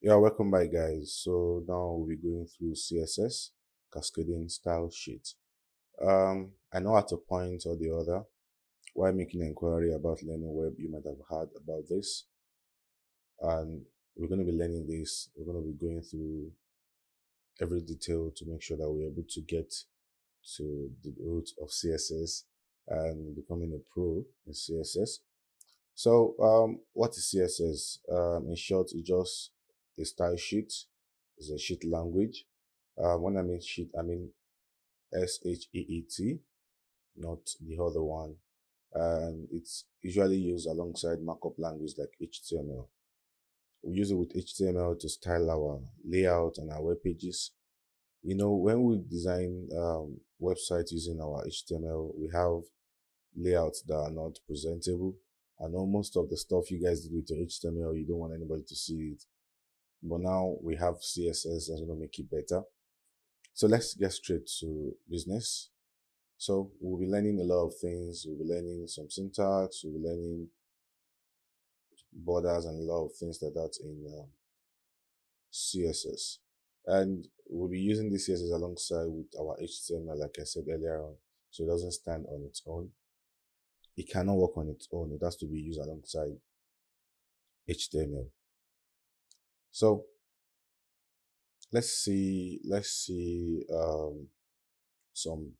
Yeah, welcome back, guys. So now we'll be going through CSS, cascading style sheet. I know at a point or the other, while making an inquiry about learning web, you might have heard about this, and we're going to be learning this. We're going to be going through every detail to make sure that we're able to get to the root of CSS and becoming a pro in CSS. So, what is CSS? In short, it's just a style sheet. It's a sheet language. When I mean sheet, I mean SHEET, not the other one. And it's usually used alongside markup language like HTML. We use it with HTML to style our layout and our web pages. When we design websites using our HTML, we have layouts that are not presentable. I know most of the stuff you guys did with your HTML, you don't want anybody to see it. But now we have CSS that's going to make it better. So let's get straight to business. So we'll be learning a lot of things. We'll be learning some syntax. We'll be learning borders and a lot of things like that in CSS. And we'll be using this CSS alongside with our HTML, like I said earlier on. So it doesn't stand on its own. It cannot work on its own. It has to be used alongside HTML. So let's see some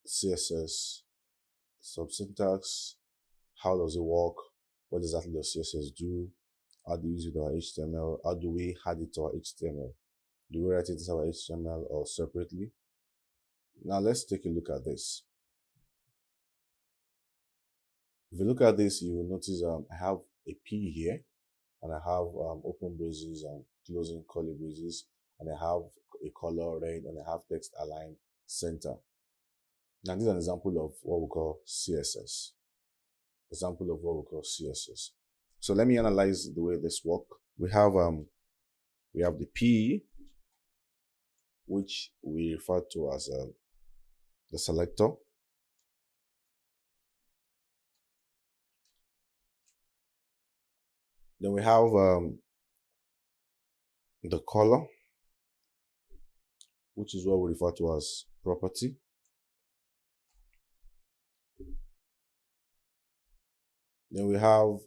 CSS, some syntax. How does it work? What exactly does CSS do? How do we use it in our HTML? How do we add it to our HTML? Do we write it in our HTML or separately? Now let's take a look at this. If you look at this, you will notice I have a P here, and I have open braces and closing curly braces, and I have a color red, and I have text align center. Now this is an example of what we call CSS. Example of what we call CSS. So let me analyze the way this works. We have the P, which we refer to as the selector. Then we have the color, which is what we refer to as property. Then we have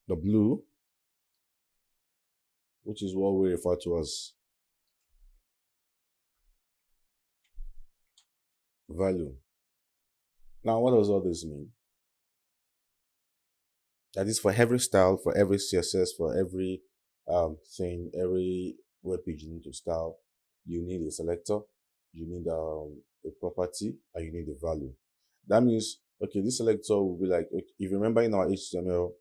the blue, which is what we refer to as value. Now, what does all this mean? That is for every style, for every CSS, for every thing, every web page you need to style, you need a selector, you need a property, and you need a value. That means, okay, this selector will be like, okay, if you remember in our HTML,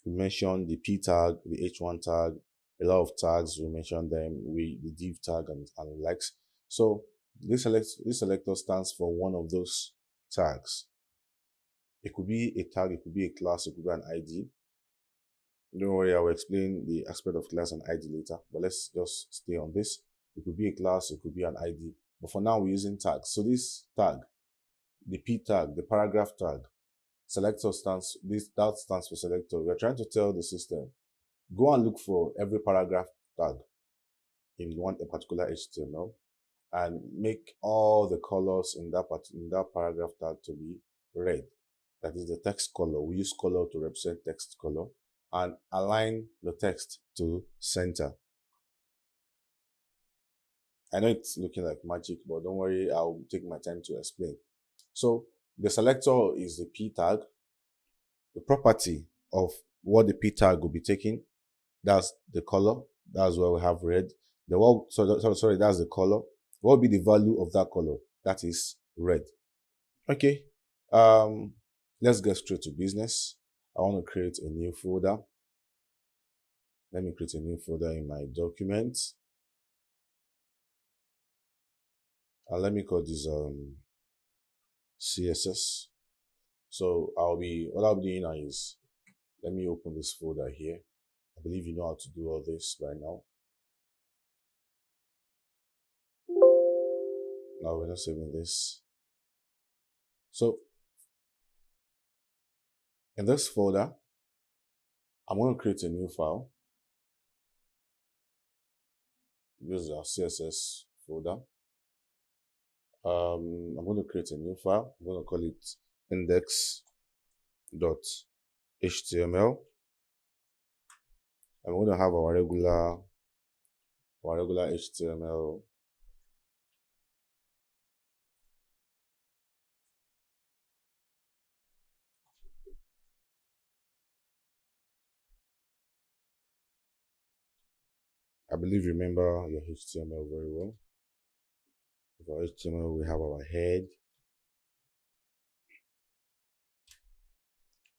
we mentioned the P tag, the H1 tag, a lot of tags, we mentioned them, the div tag and likes. So this selector stands for one of those tags. It could be a tag, it could be a class, it could be an ID. Don't worry, I will explain the aspect of class and ID later, but let's just stay on this. It could be a class, it could be an ID, but for now we're using tags. So this tag, the P tag, the paragraph tag, selector that stands for selector. We are trying to tell the system, go and look for every paragraph tag in a particular HTML and make all the colors in that paragraph tag to be red. That is the text color. We use color to represent text color, and align the text to center. I know it's looking like magic, but don't worry, I'll take my time to explain. So the selector is the P tag. The property of what the P tag will be taking, that's the color. That's where we have red. Sorry, that's the color. What will be the value of that color? That is red. Okay. Let's get straight to business. I want to create a new folder. Let me create a new folder in my documents. And let me call this CSS. So what I'll be doing now is, let me open this folder here. I believe you know how to do all this by now. Now we're not saving this. So in this folder, I'm going to create a new file. This is our CSS folder. I'm going to create a new file. I'm going to call it index.html. I'm going to have our regular HTML. I believe you remember your HTML very well. For HTML, we have our head,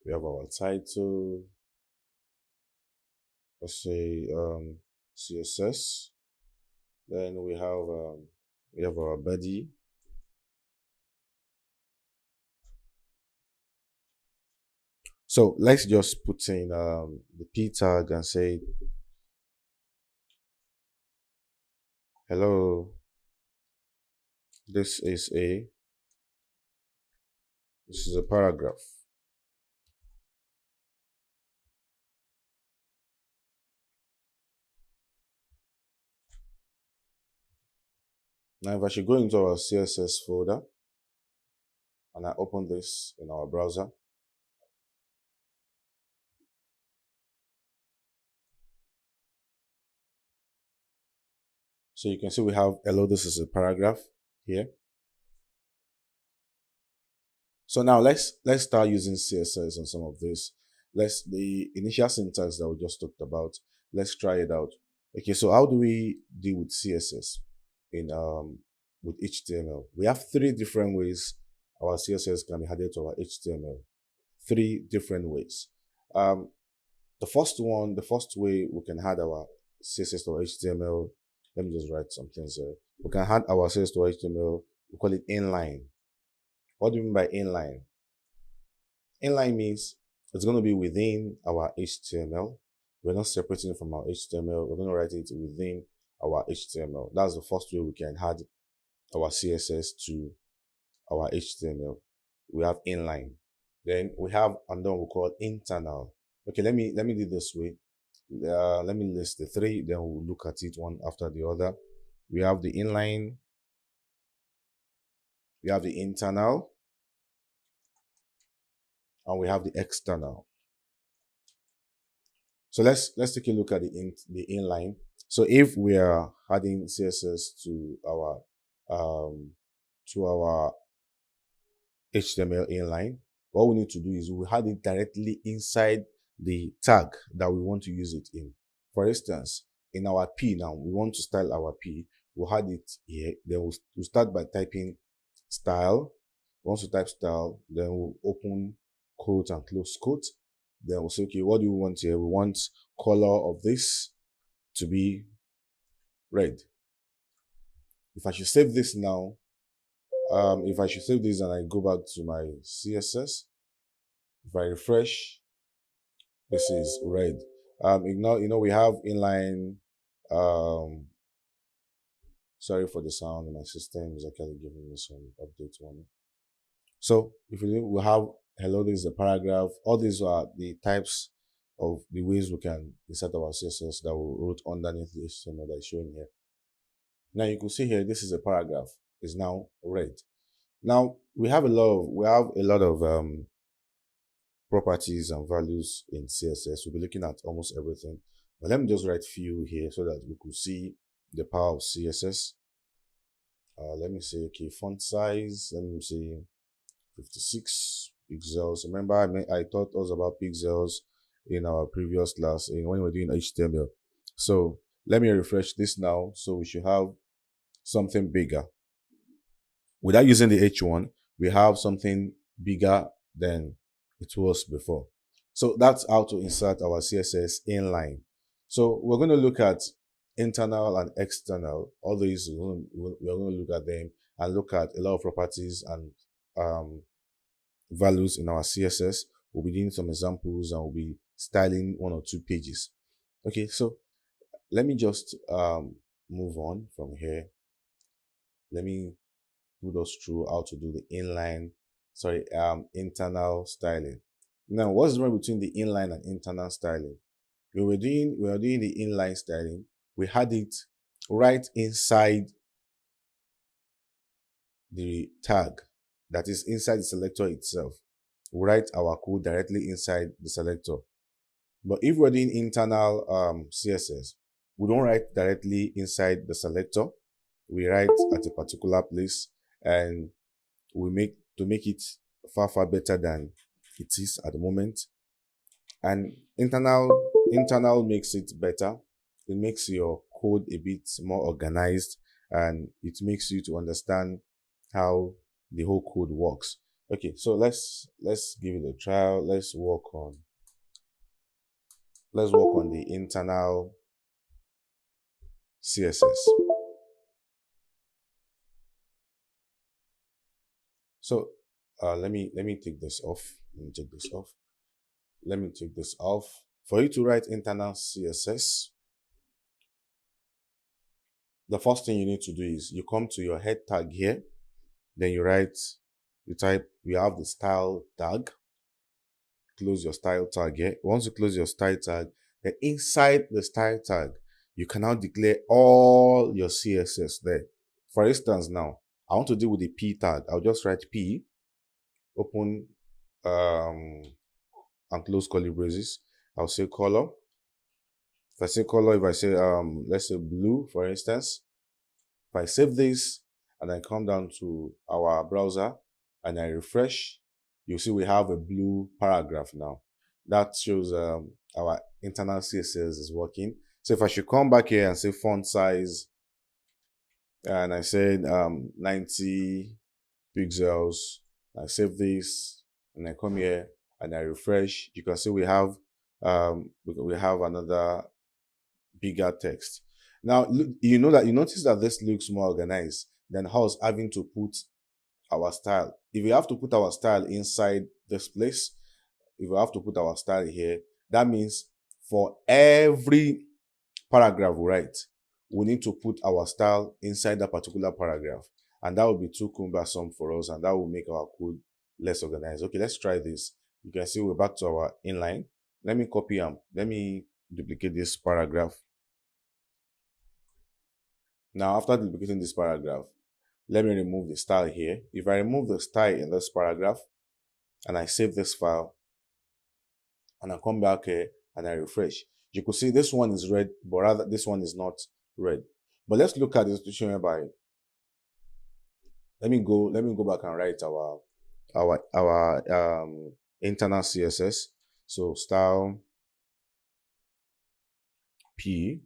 we have our title, let's say CSS. Then we have our body. So let's just put in the p tag and say, hello, this is a paragraph. Now if I should go into our CSS folder and I open this in our browser, so you can see we have hello, this is a paragraph here. So now let's start using CSS on some of this. The initial syntax that we just talked about, let's try it out. Okay, so how do we deal with CSS in with HTML? We have three different ways our CSS can be added to our HTML. Three different ways. The first way we can add our CSS to our HTML. Let me just write some things here. We can add our CSS to HTML. We call it inline. What do you mean by inline? Inline means it's going to be within our HTML. We're not separating it from our HTML. We're going to write it within our HTML. That's the first way we can add our CSS to our HTML. We have inline. Then we have another one we call internal. Okay, let me do it this way. Let me list the three, then we'll look at it one after the other. We have the inline, we have the internal, and we have the external. So let's take a look at the inline. So if we are adding CSS to our HTML inline, what we need to do is we add it directly inside the tag that we want to use it in. For instance, in our P now, we want to style our P. We'll add it here. Then we'll start by typing style. Once we type style, then we'll open quote and close quote. Then we'll say, okay, what do we want here? We want color of this to be red. If I should save this now, if I should save this and I go back to my CSS, if I refresh, this is red. We have inline. Sorry for the sound. My system is actually giving me some update on it. So if we have hello, this is a paragraph. All these are the types of the ways we can insert our CSS that we wrote underneath the HTML that is showing here. Now you can see here, this is a paragraph. It's now red. Now we have a lot of properties and values in CSS. We'll be looking at almost everything. But let me just write few here so that we could see the power of CSS. Let me say, okay, font size. Let me say 56 pixels. Remember, I taught us about pixels in our previous class when we were doing HTML. So let me refresh this now. So we should have something bigger. Without using the H1, we have something bigger than it was before. So that's how to insert our CSS inline. So we're going to look at internal and external. All these, we're going to look at them and look at a lot of properties and values in our CSS. We'll be doing some examples and we'll be styling one or two pages. Okay, so let me just move on from here. Let me put us through how to do the internal styling. Now, what's the difference between the inline and internal styling? We were doing the inline styling, we had it right inside the tag, that is inside the selector itself. We write our code directly inside the selector. But if we're doing internal CSS, we don't write directly inside the selector. We write at a particular place, and we make it far better than it is at the moment. And internal makes it better. It makes your code a bit more organized, and it makes you to understand how the whole code works. Okay, so let's give it a trial. Let's work on the internal CSS. So let me take this off. Let me take this off. Let me take this off. For you to write internal CSS, the first thing you need to do is you come to your head tag here, then you have the style tag. Close your style tag here. Once you close your style tag, then inside the style tag, you can now declare all your CSS there. For instance, now I want to deal with the P tag. I'll just write P, open and close curly braces. I'll say color. If I say color, if I say let's say blue, for instance, if I save this and I come down to our browser and I refresh, you'll see we have a blue paragraph now. That shows our internal CSS is working. So if I should come back here and say font size, and I said 90 pixels, I save this and I come here and I refresh, you can see we have another bigger text. Now you notice that this looks more organized than us having to put our style. If we have to put our style inside this place, if we have to put our style here, that means for every paragraph we write, we need to put our style inside that particular paragraph, and that will be too cumbersome for us, and that will make our code less organized. Okay, let's try this. You can see we're back to our inline. Let me copy let me duplicate this paragraph. Now, after duplicating this paragraph, let me remove the style here. If I remove the style in this paragraph and I save this file and I come back here and I refresh, you could see this one is red, but rather this one is not red. But let's look at the situation whereby let me go back and write our internal CSS. So style P.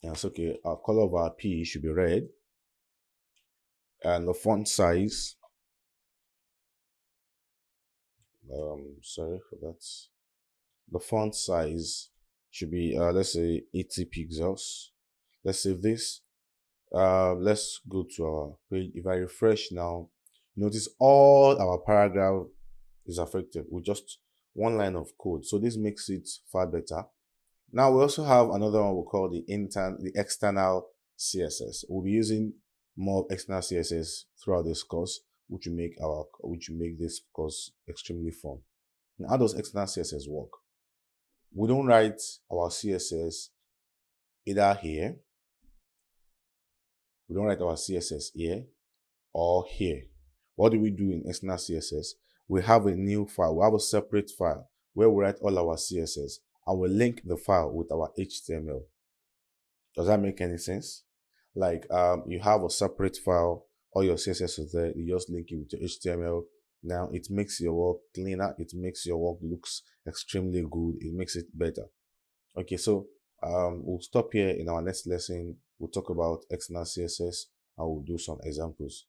Yes, okay. Our color of our P should be red. And the font size, sorry for that. The font size should be, let's say 80 pixels. Let's save this. Let's go to our page. If I refresh now, notice all our paragraph is affected with just one line of code. So this makes it far better. Now we also have another one we call the external CSS. We'll be using more external CSS throughout this course, which will make this course extremely fun. Now, how does external CSS work? We don't write our CSS either here. We don't write our CSS here or here. What do we do in external CSS? We have a new file. We have a separate file where we write all our CSS, and we link the file with our HTML. Does that make any sense? Like you have a separate file, all your CSS is there, you just link it with your HTML. Now it makes your work cleaner, it makes your work looks extremely good, it makes it better. Okay, so we'll stop here. In our next lesson, we'll talk about external CSS and we'll do some examples.